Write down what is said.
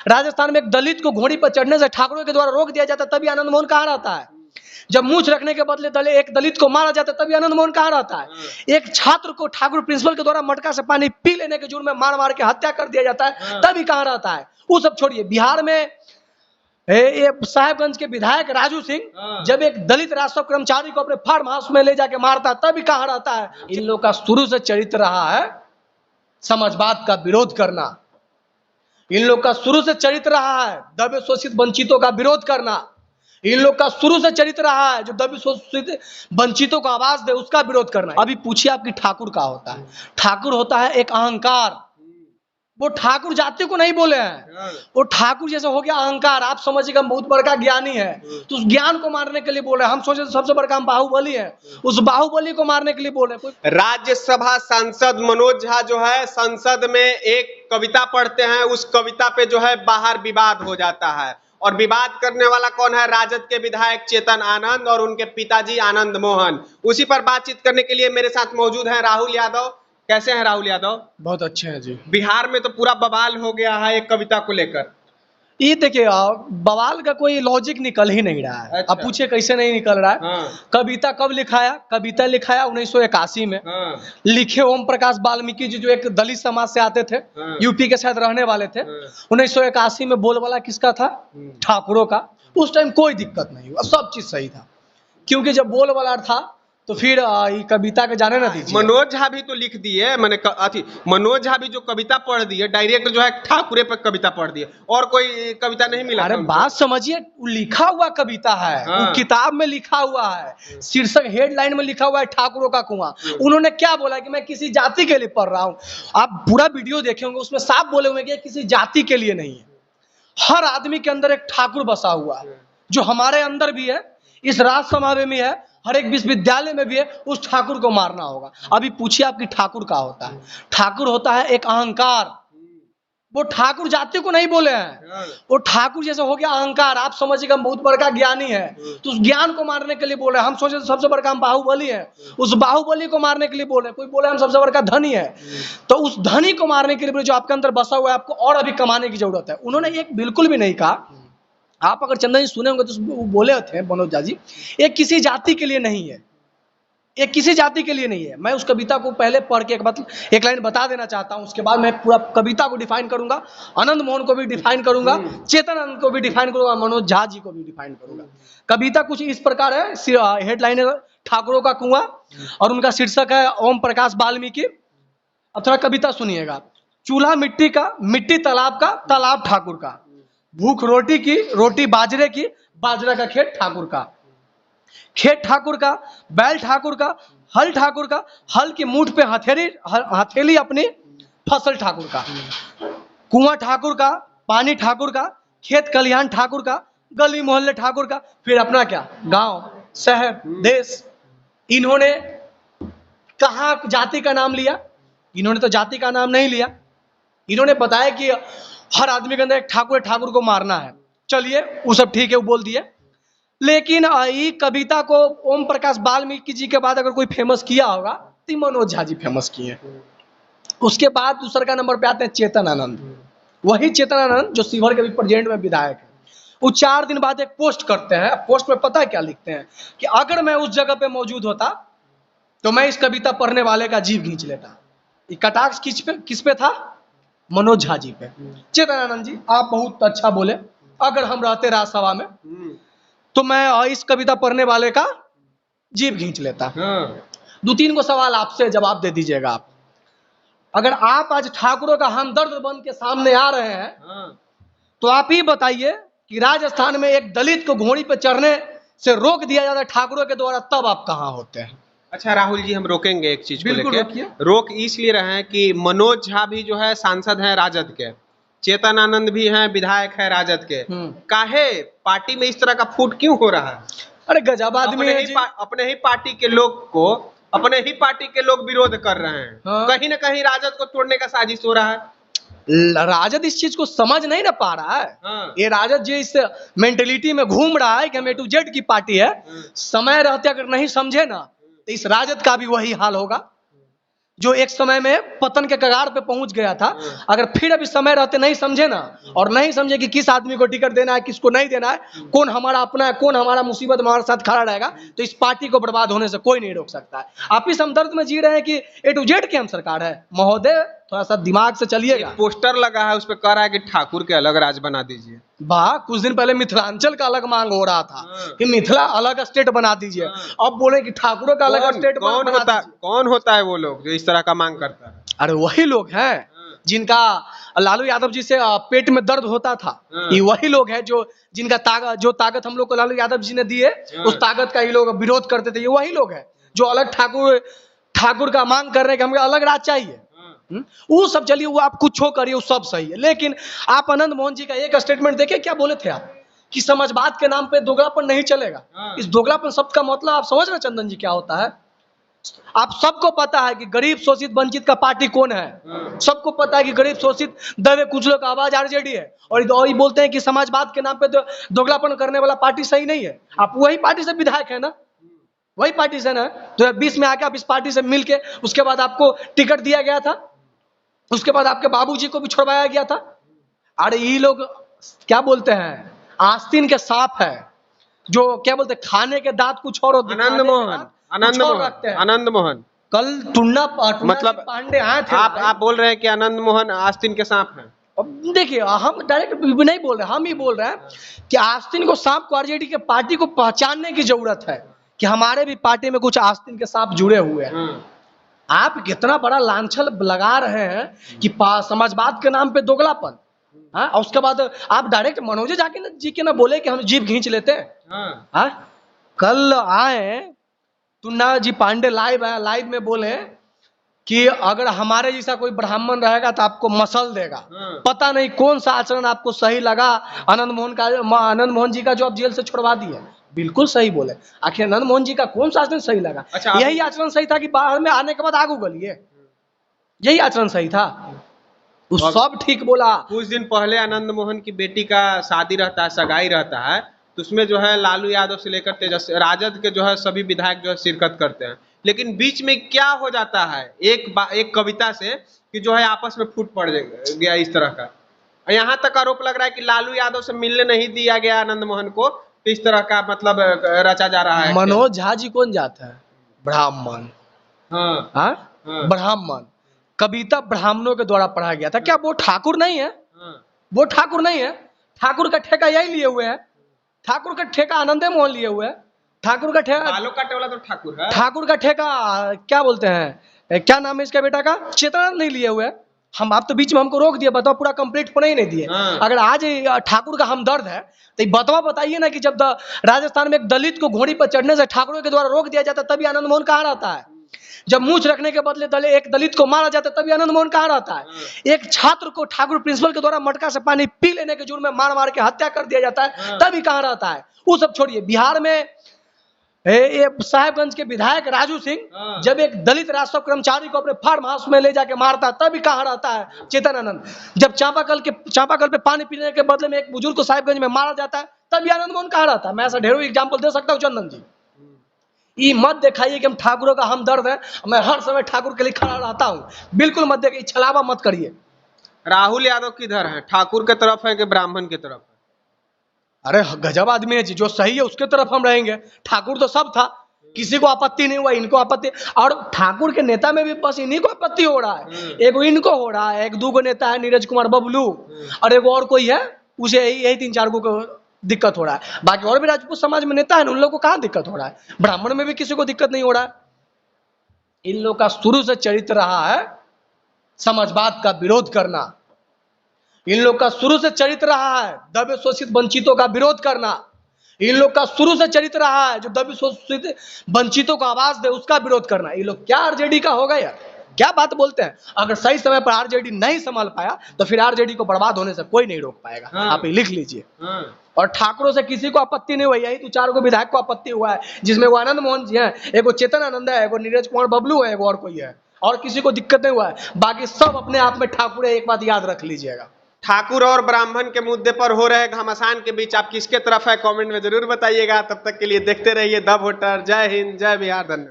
राजस्थान में एक दलित को घोड़ी पर चढ़ने से ठाकुरों के द्वारा रोक दिया जाता, तभी आनंद मोहन कहाँ रहता है। जब मूछ रखने के बदले एक दलित को मारा जाता, तभी आनंद मोहन कहाँ रहता है। एक छात्र को ठाकुर प्रिंसिपल के द्वारा मटका से पानी पी लेने के जुर्म में मार मार के हत्या कर दिया जाता है, तभी कहाँ रहता है। वो सब छोड़िए, बिहार में ये साहेबगंज के विधायक राजू सिंह जब एक दलित राजस्व कर्मचारी को अपने फार्म हाउस में ले जाके मारता है, तभी कहाँ रहता है। इन लोग का शुरू से चरित्र रहा है समाजवाद का विरोध करना। इन लोग का शुरू से चरित्र रहा है दबे शोषित वंचितों का विरोध करना। इन लोग का शुरू से चरित्र रहा है जो दबे शोषित वंचितों को आवाज दे उसका विरोध करना। अभी पूछिए आपकी ठाकुर का होता है। ठाकुर होता है एक अहंकार। वो ठाकुर जाति को नहीं बोले हैं, वो ठाकुर जैसे हो गया अहंकार। आप समझिएगा बहुत बड़का ज्ञानी है तो उस ज्ञान को मारने के लिए बोल रहे हैं। हम सोचे सबसे बड़का हम बाहुबली है, उस बाहुबली को मारने के लिए बोल रहे हैं। राज्यसभा सांसद मनोज झा जो है संसद में एक कविता पढ़ते हैं, उस कविता पे जो है बाहर विवाद हो जाता है। और विवाद करने वाला कौन है? राजद के विधायक चेतन आनंद और उनके पिताजी आनंद मोहन। उसी पर बातचीत करने के लिए मेरे साथ मौजूद है राहुल यादव। कैसे हैं राहुल यादव? बहुत अच्छे हैं जी। बिहार में तो पूरा बवाल हो गया है एक कविता को लेकर। ये देखिए बवाल का कोई लॉजिक निकल ही नहीं रहा है। अच्छा। अब पूछे कैसे नहीं निकल रहा है। कविता कब लिखाया? कविता लिखाया 1981 में। लिखे ओम प्रकाश वाल्मीकि जी जो एक दलित समाज से आते थे, यूपी के शायद रहने वाले थे। 1981 में बोलबाला किसका था? ठाकुरों का। उस टाइम कोई दिक्कत नहीं हुआ, सब चीज सही था। क्योंकि जब बोलबाला था तो फिर ये कविता के जाने ना दीजिए। मनोज झा भी तो लिख दिए, मैंने मनोज झा भी जो कविता पढ़ दिए डायरेक्ट जो है ठाकुरे पर कविता पढ़ दिए, और कोई कविता नहीं मिला। अरे बात समझिए, लिखा हुआ कविता है। वो किताब में लिखा हुआ है, शीर्षक हेडलाइन में लिखा हुआ है ठाकुरों का कुआं। उन्होंने क्या बोला कि मैं किसी जाति के लिए पढ़ रहा हूँ। आप पूरा वीडियो देखे होंगे, उसमें साफ बोले हुए कि किसी जाति के लिए नहीं है। हर आदमी के अंदर एक ठाकुर बसा हुआ है, जो हमारे अंदर भी है, इस राजसभा में भी है, हर एक विश्वविद्यालय में भी है। उस ठाकुर को मारना होगा। अभी पूछिए आपकी ठाकुर का होता है। ठाकुर होता है एक अहंकार। वो ठाकुर जाति को नहीं बोले हैं, वो ठाकुर जैसे हो गया अहंकार। आप समझिएगा बहुत बड़का ज्ञानी है तो उस ज्ञान को मारने के लिए बोल रहे हैं। हम सोचे सबसे बड़का हम बाहुबली है, उस बाहुबली को मारने के लिए बोल रहे हैं। कोई बोले हम सबसे बड़का धनी है, तो उस धनी को मारने के लिए जो आपके अंदर बसा हुआ है, आपको और अभी कमाने की जरूरत है। उन्होंने एक बिल्कुल भी नहीं कहा। आप अगर चंदन जी सुने होंगे तो वो बोले थे मनोज झा जी, ये किसी जाति के लिए नहीं है, ये किसी जाति के लिए नहीं है। मैं उस कविता को पहले पढ़ के एक लाइन बता देना चाहता हूं, उसके बाद मैं पूरा कविता को डिफाइन करूंगा। आनंद मोहन को भी डिफाइन करूंगा, चेतन आनंद को भी डिफाइन करूंगा, मनोज झा जी को भी डिफाइन करूंगा। कविता कुछ इस प्रकार है, हेडलाइन है ठाकुरों का कुआं और उनका शीर्षक है ओम प्रकाश वाल्मीकि। अब थोड़ा कविता सुनिएगा। चूल्हा मिट्टी का, मिट्टी तालाब का, तालाब ठाकुर का। भूख रोटी की, रोटी बाजरे की, बाजरा का खेत ठाकुर का। खेत ठाकुर का, बैल ठाकुर का, हल ठाकुर का, हल की मूठ पे हथेली अपनी, फसल ठाकुर का। कुआं ठाकुर का, पानी ठाकुर का, खेत खलिहान ठाकुर का, गली मोहल्ले ठाकुर का, फिर अपना क्या, गांव, शहर, देश। इन्होंने कहाँ जाति का नाम लिया? इन्होंने तो जाति का नाम नहीं लिया। इन्होंने बताया कि हर आदमी के अंदर एक ठाकुर है, ठाकुर को मारना है। चलिए वो सब ठीक है, वो बोल दिए। लेकिन ये कविता को ओम प्रकाश वाल्मीकि जी के बाद अगर कोई फेमस किया होगा तो मनोज झा जी फेमस किए। उसके बाद दूसरे का नंबर पे आते हैं चेतन आनंद। वही चेतन आनंद जो शिवहर के भी प्रेजेंट में विधायक है। वो 4 दिन बाद एक पोस्ट करते हैं। पोस्ट में पता है क्या लिखते हैं कि अगर मैं उस जगह पे मौजूद होता तो मैं इस कविता पढ़ने वाले का जीव खींच लेता। ये कटाक्ष किस पे था? मनोज झा जी पे। चेतन आनंद जी आप बहुत अच्छा बोले, अगर हम रहते राज्यसभा में तो मैं इस कविता पढ़ने वाले का जीभ खींच लेता। 2-3 को सवाल आपसे जवाब दे दीजिएगा आप। अगर आप आज ठाकुरों का हमदर्द बन के सामने आ रहे हैं तो आप ही बताइए कि राजस्थान में एक दलित को घोड़ी पर चढ़ने से रोक दिया जाता है ठाकुरों के द्वारा, तब आप कहाँ होते हैं? अच्छा राहुल जी, हम रोकेंगे एक चीज को लेके। रोक इसलिए रहे हैं कि मनोज झा भी जो है सांसद हैं राजद के, चेतन आनंद भी हैं विधायक है राजद के। काहे पार्टी में इस तरह का फूट क्यों हो रहा है? अरे गजब आदमी है जी। अपने ही पार्टी के लोग को अपने ही पार्टी के लोग विरोध कर रहे हैं। कहीं ना कहीं राजद को तोड़ने का साजिश हो रहा है। राजद इस चीज को समझ नहीं ना पा रहा है। ये राजद जो इस मेंटेलिटी में घूम रहा है कि हम A to Z की पार्टी है, समय रहते अगर नहीं समझे ना तो इस राजद का भी वही हाल होगा। जो एक समय में पतन के कगार पे पहुंच गया था, अगर फिर अभी समय रहते नहीं समझे ना, और नहीं समझे कि किस आदमी को टिकट देना है, किसको नहीं देना है, कौन हमारा अपना है, कौन हमारा मुसीबत में हमारे साथ खड़ा रहेगा, तो इस पार्टी को बर्बाद होने से कोई नहीं रोक सकता है। आप इस हमदर्द में जी रहे हैं कि ए टू जेड की हम सरकार है। महोदय, थोड़ा सा दिमाग से चलिएगा। पोस्टर लगा है, उस पर कह रहा है कि ठाकुर के अलग राज बना दीजिए। वाह, कुछ दिन पहले मिथिलांचल का अलग मांग हो रहा था कि मिथिला अलग स्टेट बना दीजिए, अब बोले कि ठाकुरों का अलग स्टेट कौन होता है वो लोग जो इस तरह का मांग करता है? अरे वही लोग हैं जिनका लालू यादव जी से पेट में दर्द होता था। ये वही लोग हैं जो जिनका ताकत हम लोग को लालू यादव जी ने दी है, उस ताकत का ये लोग विरोध करते थे। ये वही लोग हैं जो अलग ठाकुर का मांग कर रहे हैं कि हमें अलग राज चाहिए। वो सब चलिए, वो आप कुछ हो करिए, वो सब सही है, लेकिन आप आनंद मोहन जी का एक स्टेटमेंट देखिए, क्या बोले थे आप कि समाजवाद के नाम पे दोगलापन नहीं चलेगा। इस दोगलापन शब्द का मतलब आप समझ रहे चंदन जी क्या होता है? आप सबको पता है कि गरीब शोषित वंचित का पार्टी कौन है। सबको पता है कि गरीब शोषित दबे कुचलों का आवाज आरजेडी है, और ये बोलते हैं कि समाजवाद के नाम पे दोगलापन करने वाला पार्टी सही नहीं है। आप वही पार्टी से विधायक है ना, वही पार्टी से ना 2020 में आके आप इस पार्टी से मिलके, उसके बाद आपको टिकट दिया गया था, उसके बाद आपके बाबूजी को भी छुड़वाया गया था। अरे ये लोग क्या बोलते हैं, आस्तीन के सांप है, जो क्या बोलते हैं, खाने के दांत कुछ और होते हैं। आनंद मोहन कल टुन्ना मतलब पांडे आए थे। आप बोल रहे हैं कि आनंद मोहन आस्तीन के सांप हैं? अब देखिए, हम डायरेक्ट नहीं बोल रहे, हम ही बोल रहे हैं कि आस्तीन को सांप को, आरजेडी के पार्टी को पहचानने की जरूरत है कि हमारे भी पार्टी में कुछ आस्तीन के सांप जुड़े हुए हैं। आप कितना बड़ा लांछन लगा रहे हैं कि समाजवाद के नाम पे दोगलापन। हाँ, उसके बाद आप डायरेक्ट मनोज जी के ना बोले कि हम जीप खींच लेते हैं। हाँ, कल आए टुन्ना जी पांडे लाइव में बोले कि अगर हमारे जैसा कोई ब्राह्मण रहेगा तो आपको मसल देगा। पता नहीं कौन सा आचरण आपको सही लगा आनंद मोहन जी का, जो आप जेल से छुड़वा दिए। बिल्कुल सही बोले। आखिर आनंद मोहन जी का कौन सा आचरण सही लगा? अच्छा, यही आचरण सही था कि बाहर में आने के बाद आग उगलिए, यही आचरण सही था। वो सब ठीक बोला। कुछ दिन पहले आनंद मोहन की बेटी का शादी रहता है, सगाई रहता है, तो उसमें जो है लालू यादव से लेकर तेजस्वी राजद के जो है सभी विधायक जो है शिरकत करते हैं, लेकिन बीच में क्या हो जाता है एक कविता से कि जो है आपस में फूट पड़ गया इस तरह का। यहाँ तक आरोप लग रहा है कि लालू यादव से मिलने नहीं दिया गया आनंद मोहन को, तो इस तरह का मतलब रचा जा रहा है। मनोज झा जी कौन जाता है? ब्राह्मण। ब्राह्मण कविता ब्राह्मणों के द्वारा पढ़ा गया था। क्या वो ठाकुर नहीं है? वो ठाकुर नहीं है। ठाकुर का ठेका यही लिए हुए है। ठाकुर का ठेका आनंद मोहन लिए हुए है। ठाकुर का ठेका बालों काटने वाला तो ठाकुर है। ठाकुर का ठेका क्या बोलते हैं, क्या नाम है इसका बेटा का, चेतनानंद नहीं लिए हुए। हम आप तो बीच में हमको रोक दिए, बताओ पूरा कंप्लीट होने ही नहीं दिए। अगर आज ठाकुर का हमदर्द है तो बतवा बताइए ना कि जब राजस्थान में एक दलित को घोड़ी पर चढ़ने से ठाकुरों के द्वारा रोक दिया जाता तभी आनंद मोहन कहाँ रहता है? जब मूछ रखने के बदले एक दलित को मारा जाता तभी आनंद मोहन कहाँ रहता है? एक छात्र को ठाकुर प्रिंसिपल के द्वारा मटका से पानी पी लेने के जुर्म में मार के हत्या कर दिया जाता है तभी कहाँ रहता है? वो सब छोड़िए, बिहार में साहेबगंज के विधायक राजू सिंह जब एक दलित राजस्व कर्मचारी को अपने फार्म हाउस में ले जाके मारता है तभी कहाँ रहता है चेतनानंद? जब चापाकल पे पानी पीने के बदले में एक बुजुर्ग को साहेबगंज में मारा जाता है तभी आनंद मोहन कहाँ रहता है? मैं ऐसा ढेरों एग्जाम्पल दे सकता हूँ चंदन जी। ये मत दिखाइए कि हम ठाकुरों का हमदर्द है, मैं हर समय ठाकुर के लिए खड़ा रहता हूँ, बिल्कुल मत देखिए, छलावा मत करिए। राहुल यादव किधर है, ठाकुर के तरफ है कि ब्राह्मण की तरफ है? अरे गजब आदमी है जी, जो सही है उसके तरफ हम रहेंगे। ठाकुर तो सब था, किसी को आपत्ति नहीं हुआ, इनको आपत्ति, और ठाकुर के नेता में भी बस इन्हीं को आपत्ति हो रहा है। एक इनको हो रहा है, एक दो नेता है नीरज कुमार बबलू, और एक और कोई है, उसे यही 3-4 को दिक्कत हो रहा है। बाकी और भी राजपूत समाज में नेता है, उन लोगों को कहाँ दिक्कत हो रहा है? ब्राह्मण में भी किसी को दिक्कत नहीं हो रहा है। इन लोग का शुरू से चरित्र रहा है समाजवाद का विरोध करना। इन लोग का शुरू से चरित्र रहा है दबे शोषित वंचितों का विरोध करना। इन लोग का शुरू से चरित्र रहा है जो दबे शोषित वंचितों को आवाज दे उसका विरोध करना। ये लोग क्या आरजेडी का होगा यार, क्या बात बोलते हैं? अगर सही समय पर आरजेडी नहीं संभाल पाया तो फिर आरजेडी को बर्बाद होने से कोई नहीं रोक पाएगा। आप ये लिख लीजिए। और ठाकुरों से किसी को आपत्ति नहीं हुई, यही तो 4 विधायक को आपत्ति हुआ है, जिसमें वो आनंद मोहन जी हैं, एक वो चेतनानंद है, एक वो नीरज कुमार बबलू है, एक और कोई है, और किसी को दिक्कत नहीं हुआ है। बाकी सब अपने आप में ठाकुर है, एक बात याद रख लीजिएगा। ठाकुर और ब्राह्मण के मुद्दे पर हो रहे घमासान के बीच आप किसके तरफ है, कमेंट में जरूर बताइएगा। तब तक के लिए देखते रहिए द वोटर। जय हिंद, जय बिहार, धन्यवाद।